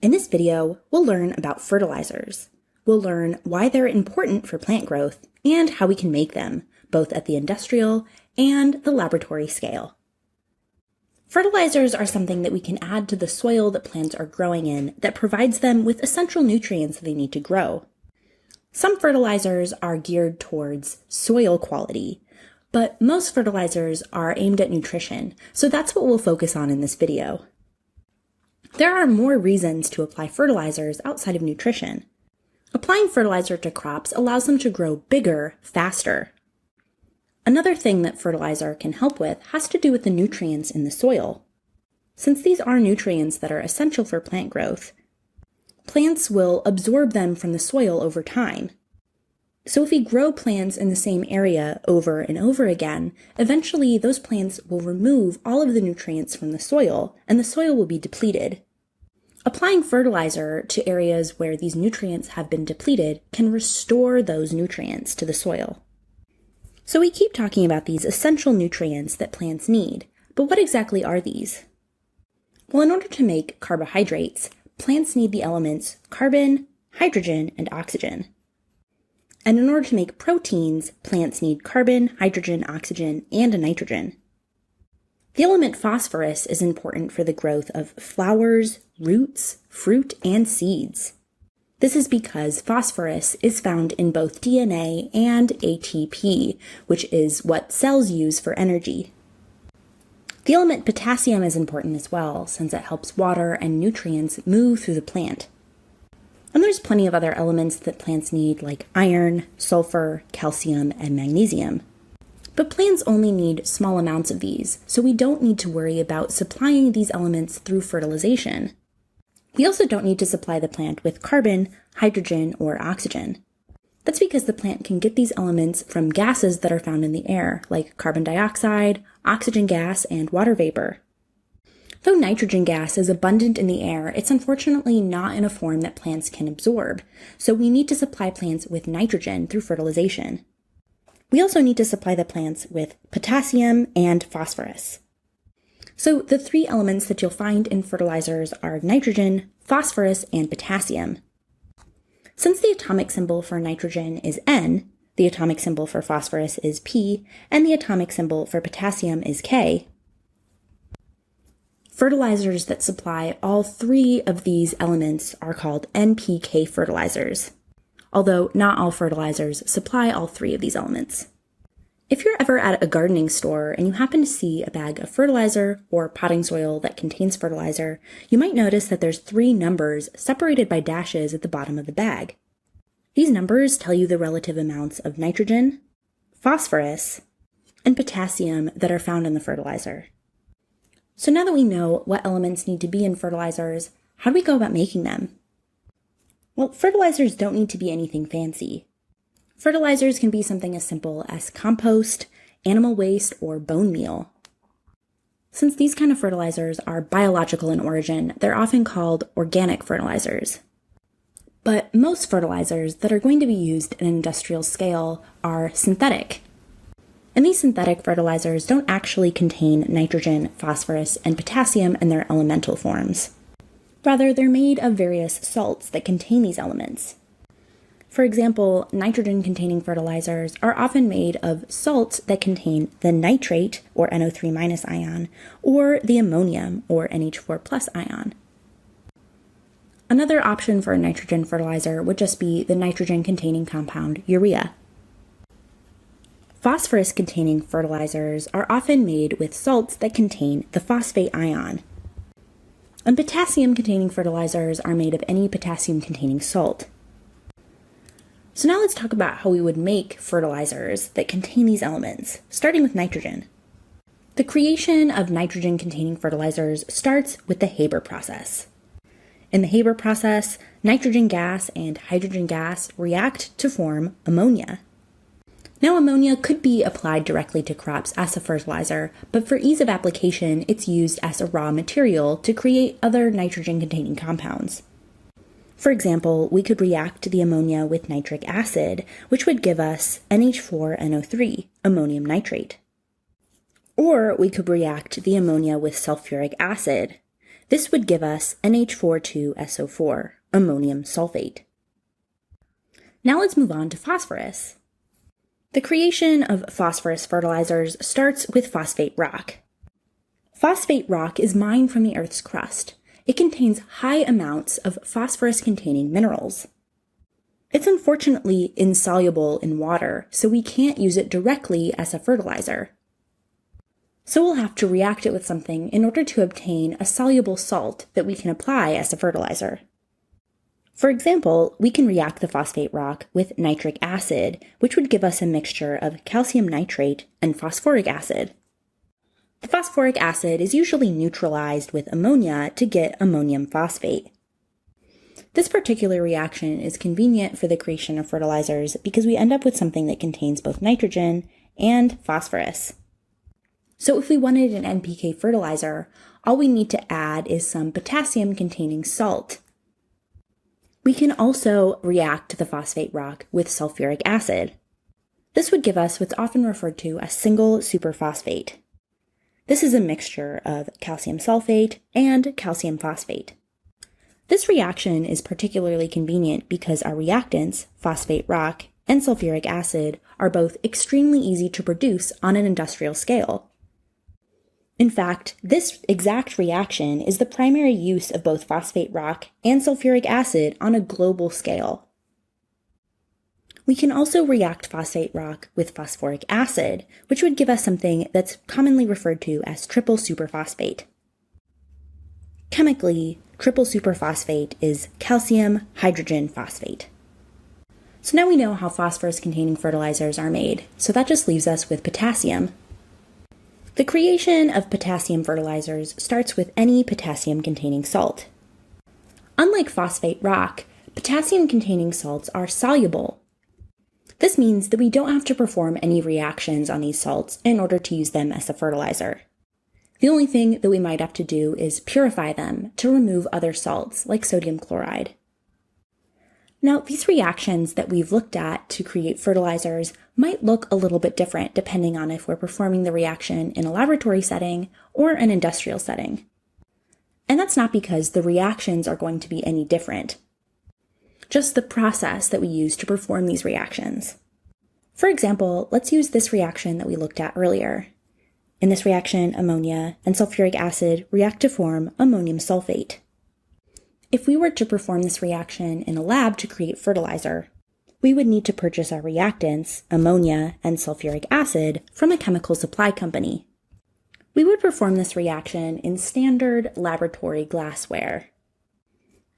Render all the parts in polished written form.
In this video, we'll learn about fertilizers. We'll learn why they're important for plant growth and how we can make them, both at the industrial and the laboratory scale. Fertilizers are something that we can add to the soil that plants are growing in that provides them with essential nutrients they need to grow. Some fertilizers are geared towards soil quality, but most fertilizers are aimed at nutrition, so that's what we'll focus on in this video. There are more reasons to apply fertilizers outside of nutrition. Applying fertilizer to crops allows them to grow bigger, faster. Another thing that fertilizer can help with has to do with the nutrients in the soil. Since these are nutrients that are essential for plant growth, plants will absorb them from the soil over time. So if we grow plants in the same area over and over again, eventually those plants will remove all of the nutrients from the soil, and the soil will be depleted. Applying fertilizer to areas where these nutrients have been depleted can restore those nutrients to the soil. So we keep talking about these essential nutrients that plants need, but what exactly are these? Well, in order to make carbohydrates, plants need the elements carbon, hydrogen, and oxygen. And in order to make proteins, plants need carbon, hydrogen, oxygen, and a nitrogen. The element phosphorus is important for the growth of flowers, roots, fruit, and seeds. This is because phosphorus is found in both DNA and ATP, which is what cells use for energy. The element potassium is important as well, since it helps water and nutrients move through the plant. And there's plenty of other elements that plants need, like iron, sulfur, calcium, and magnesium. But plants only need small amounts of these, so we don't need to worry about supplying these elements through fertilization. We also don't need to supply the plant with carbon, hydrogen, or oxygen. That's because the plant can get these elements from gases that are found in the air, like carbon dioxide, oxygen gas, and water vapor. Though nitrogen gas is abundant in the air, it's unfortunately not in a form that plants can absorb, so we need to supply plants with nitrogen through fertilization. We also need to supply the plants with potassium and phosphorus. So the three elements that you'll find in fertilizers are nitrogen, phosphorus, and potassium. Since the atomic symbol for nitrogen is N, the atomic symbol for phosphorus is P, and the atomic symbol for potassium is K, fertilizers that supply all three of these elements are called NPK fertilizers, although not all fertilizers supply all three of these elements. If you're ever at a gardening store and you happen to see a bag of fertilizer or potting soil that contains fertilizer, you might notice that there's three numbers separated by dashes at the bottom of the bag. These numbers tell you the relative amounts of nitrogen, phosphorus, and potassium that are found in the fertilizer. So now that we know what elements need to be in fertilizers, how do we go about making them? Well, fertilizers don't need to be anything fancy. Fertilizers can be something as simple as compost, animal waste, or bone meal. Since these kind of fertilizers are biological in origin, they're often called organic fertilizers. But most fertilizers that are going to be used at an industrial scale are synthetic. And these synthetic fertilizers don't actually contain nitrogen, phosphorus, and potassium in their elemental forms. Rather, they're made of various salts that contain these elements. For example, nitrogen-containing fertilizers are often made of salts that contain the nitrate, or NO3- ion, or the ammonium, or NH4+ ion. Another option for a nitrogen fertilizer would just be the nitrogen-containing compound urea. Phosphorus-containing fertilizers are often made with salts that contain the phosphate ion. And potassium-containing fertilizers are made of any potassium-containing salt. So now let's talk about how we would make fertilizers that contain these elements, starting with nitrogen. The creation of nitrogen-containing fertilizers starts with the Haber process. In the Haber process, nitrogen gas and hydrogen gas react to form ammonia. Now, ammonia could be applied directly to crops as a fertilizer, but for ease of application, it's used as a raw material to create other nitrogen-containing compounds. For example, we could react the ammonia with nitric acid, which would give us NH4NO3, ammonium nitrate. Or we could react the ammonia with sulfuric acid. This would give us NH42SO4, ammonium sulfate. Now let's move on to phosphorus. The creation of phosphorus fertilizers starts with phosphate rock. Phosphate rock is mined from the Earth's crust. It contains high amounts of phosphorus-containing minerals. It's unfortunately insoluble in water, so we can't use it directly as a fertilizer. So we'll have to react it with something in order to obtain a soluble salt that we can apply as a fertilizer. For example, we can react the phosphate rock with nitric acid, which would give us a mixture of calcium nitrate and phosphoric acid. The phosphoric acid is usually neutralized with ammonia to get ammonium phosphate. This particular reaction is convenient for the creation of fertilizers because we end up with something that contains both nitrogen and phosphorus. So if we wanted an NPK fertilizer, all we need to add is some potassium-containing salt. We can also react the phosphate rock with sulfuric acid. This would give us what's often referred to as single superphosphate. This is a mixture of calcium sulfate and calcium phosphate. This reaction is particularly convenient because our reactants, phosphate rock and sulfuric acid, are both extremely easy to produce on an industrial scale. In fact, this exact reaction is the primary use of both phosphate rock and sulfuric acid on a global scale. We can also react phosphate rock with phosphoric acid, which would give us something that's commonly referred to as triple superphosphate. Chemically, triple superphosphate is calcium hydrogen phosphate. So now we know how phosphorus-containing fertilizers are made, so that just leaves us with potassium. The creation of potassium fertilizers starts with any potassium-containing salt. Unlike phosphate rock, potassium-containing salts are soluble. This means that we don't have to perform any reactions on these salts in order to use them as a fertilizer. The only thing that we might have to do is purify them to remove other salts, like sodium chloride. Now, these reactions that we've looked at to create fertilizers might look a little bit different depending on if we're performing the reaction in a laboratory setting or an industrial setting. And that's not because the reactions are going to be any different, just the process that we use to perform these reactions. For example, let's use this reaction that we looked at earlier. In this reaction, ammonia and sulfuric acid react to form ammonium sulfate. If we were to perform this reaction in a lab to create fertilizer, we would need to purchase our reactants, ammonia and sulfuric acid, from a chemical supply company. We would perform this reaction in standard laboratory glassware.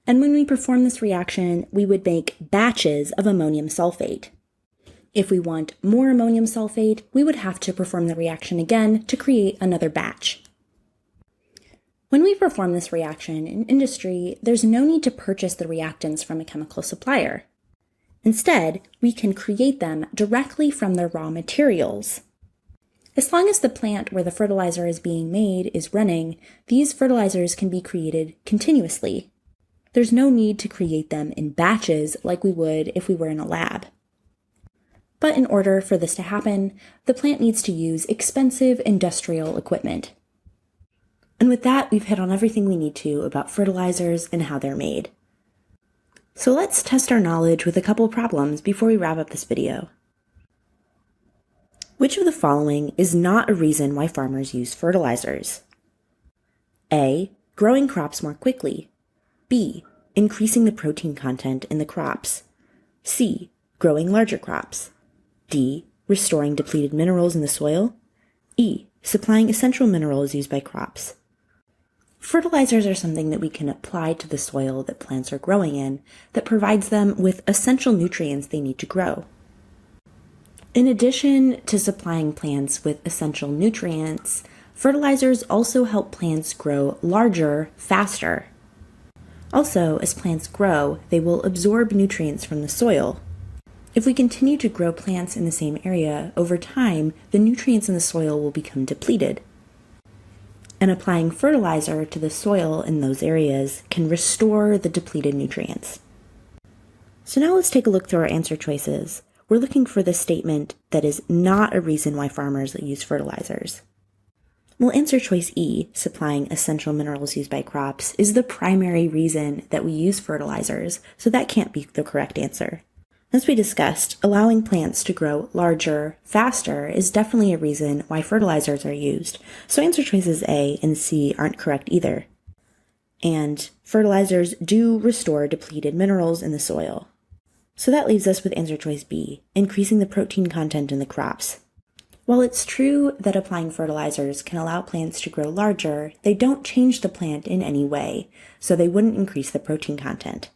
And when we perform this reaction, we would make batches of ammonium sulfate. If we want more ammonium sulfate, we would have to perform the reaction again to create another batch. When we perform this reaction in industry, there's no need to purchase the reactants from a chemical supplier. Instead, we can create them directly from their raw materials. As long as the plant where the fertilizer is being made is running, these fertilizers can be created continuously. There's no need to create them in batches like we would if we were in a lab. But in order for this to happen, the plant needs to use expensive industrial equipment. And with that, we've hit on everything we need to about fertilizers and how they're made. So let's test our knowledge with a couple problems before we wrap up this video. Which of the following is not a reason why farmers use fertilizers? A. Growing crops more quickly. B. Increasing the protein content in the crops. C. Growing larger crops. D. Restoring depleted minerals in the soil. E. Supplying essential minerals used by crops. Fertilizers are something that we can apply to the soil that plants are growing in that provides them with essential nutrients they need to grow. In addition to supplying plants with essential nutrients, fertilizers also help plants grow larger, faster. Also, as plants grow, they will absorb nutrients from the soil. If we continue to grow plants in the same area, over time, the nutrients in the soil will become depleted. And applying fertilizer to the soil in those areas can restore the depleted nutrients. So now let's take a look through our answer choices. We're looking for the statement that is not a reason why farmers use fertilizers. Well, answer choice E, supplying essential minerals used by crops, is the primary reason that we use fertilizers, so that can't be the correct answer. As we discussed, allowing plants to grow larger, faster is definitely a reason why fertilizers are used, so answer choices A and C aren't correct either. And fertilizers do restore depleted minerals in the soil. So that leaves us with answer choice B, increasing the protein content in the crops. While it's true that applying fertilizers can allow plants to grow larger, they don't change the plant in any way, so they wouldn't increase the protein content.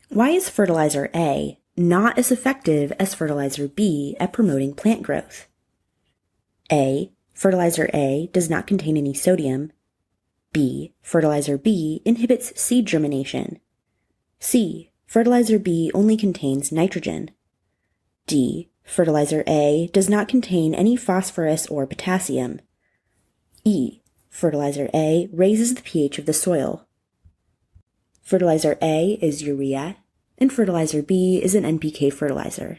Why is fertilizer A not as effective as fertilizer B at promoting plant growth? A. Fertilizer A does not contain any sodium. B. Fertilizer B inhibits seed germination. C. Fertilizer B only contains nitrogen. D. Fertilizer A does not contain any phosphorus or potassium. E. Fertilizer A raises the pH of the soil. Fertilizer A is urea, and fertilizer B is an NPK fertilizer.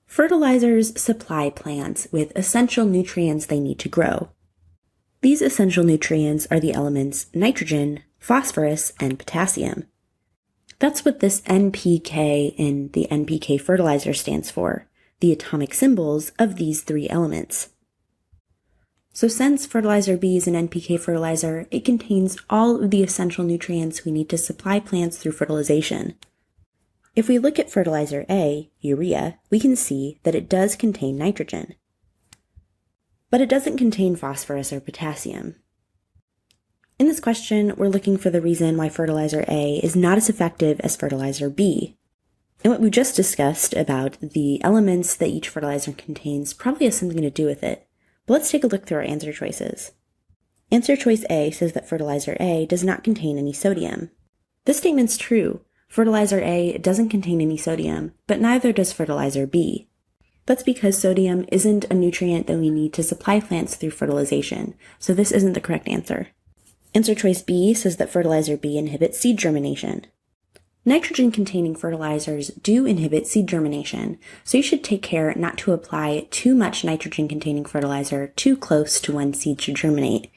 Fertilizers supply plants with essential nutrients they need to grow. These essential nutrients are the elements nitrogen, phosphorus, and potassium. That's what this NPK in the NPK fertilizer stands for, the atomic symbols of these three elements. So since fertilizer B is an NPK fertilizer, it contains all of the essential nutrients we need to supply plants through fertilization. If we look at fertilizer A, urea, we can see that it does contain nitrogen. But it doesn't contain phosphorus or potassium. In this question, we're looking for the reason why fertilizer A is not as effective as fertilizer B. And what we just discussed about the elements that each fertilizer contains probably has something to do with it. But let's take a look through our answer choices. Answer choice A says that fertilizer A does not contain any sodium. This statement's true. Fertilizer A doesn't contain any sodium, but neither does fertilizer B. That's because sodium isn't a nutrient that we need to supply plants through fertilization, so this isn't the correct answer. Answer choice B says that fertilizer B inhibits seed germination. Nitrogen-containing fertilizers do inhibit seed germination, so you should take care not to apply too much nitrogen-containing fertilizer too close to when seeds should germinate.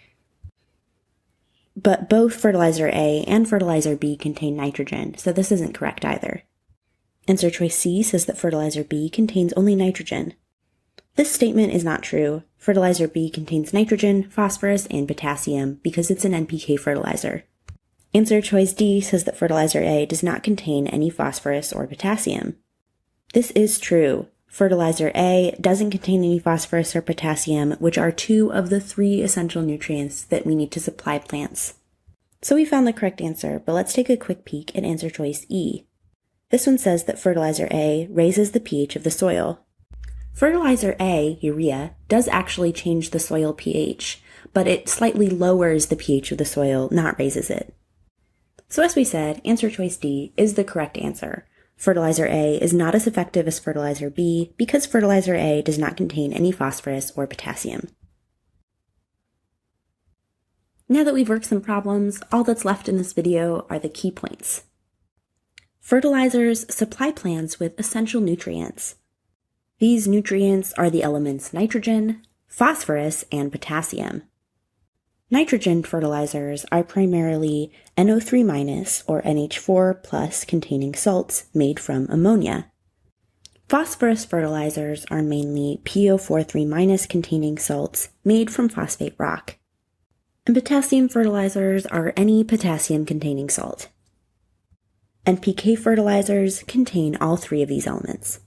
But both fertilizer A and fertilizer B contain nitrogen, so this isn't correct either. Answer choice C says that fertilizer B contains only nitrogen. This statement is not true. Fertilizer B contains nitrogen, phosphorus, and potassium because it's an NPK fertilizer. Answer choice D says that fertilizer A does not contain any phosphorus or potassium. This is true. Fertilizer A doesn't contain any phosphorus or potassium, which are two of the three essential nutrients that we need to supply plants. So we found the correct answer, but let's take a quick peek at answer choice E. This one says that fertilizer A raises the pH of the soil. Fertilizer A, urea, does actually change the soil pH, but it slightly lowers the pH of the soil, not raises it. So as we said, answer choice D is the correct answer. Fertilizer A is not as effective as fertilizer B because fertilizer A does not contain any phosphorus or potassium. Now that we've worked some problems, all that's left in this video are the key points. Fertilizers supply plants with essential nutrients. These nutrients are the elements nitrogen, phosphorus, and potassium. Nitrogen fertilizers are primarily NO3- or NH4+ containing salts made from ammonia. Phosphorus fertilizers are mainly PO43- containing salts made from phosphate rock. And potassium fertilizers are any potassium containing salt. NPK fertilizers contain all three of these elements.